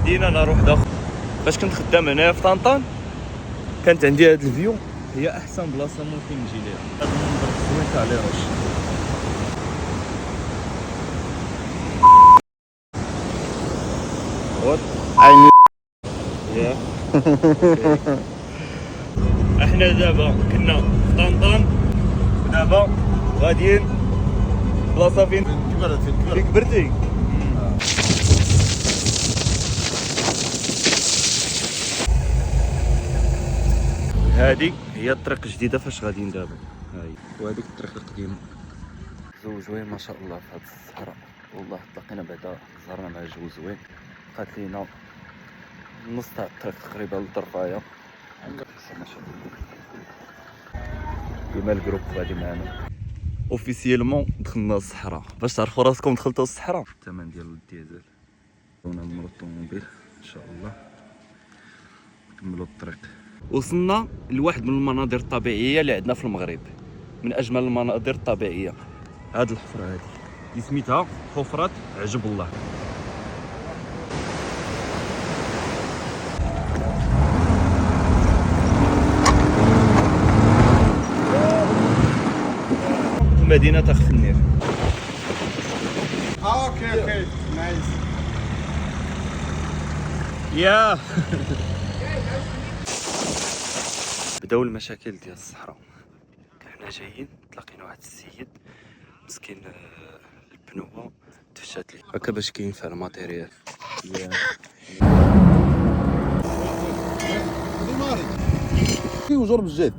مدينه نهار واحد اخر. فاش كنت خدام هنايا في طنطان كانت عندي هاد الفيو، هي احسن بلاصه ممكن نجي ليها. هاد المنظر الزوين تاع لي روش. وات عيني يا احنا دابا كنا في طنطان ودابا غاديين بلاصه فين كبرتي. هذه هي الطريق الجديده فاش غاديين دابا، هاي وهذيك الطريق القديمه. جو زوين ما شاء الله في هذه الصحراء، والله تلاقينا بعدا زهرنا مع جو زوين. بقات لينا نص تاع الطريق تقريبا للطرفايه ما شاء الله. كيما الجروب غادي معنا اوفيسيلمون دخلنا الصحراء. باش تعرفوا راسكم دخلتوا الصحراء. الثمن ديال الديزل هنا نمروا الطوموبيل ان شاء الله نكملوا الطريق. وصلنا لواحد من المناظر الطبيعيه اللي عندنا في المغرب، من اجمل المناظر الطبيعيه. هاد الحفره هادي اللي سميتها حفره عجب الله. مدينه تخف النير. اوكي نايس. يا بداو المشاكل ديال الصحراء. حنا جايين تلاقينا واحد السيد مسكين، البنوه تفشات ليه هكا باش كينفع الماتيريال. في وجر بالجد.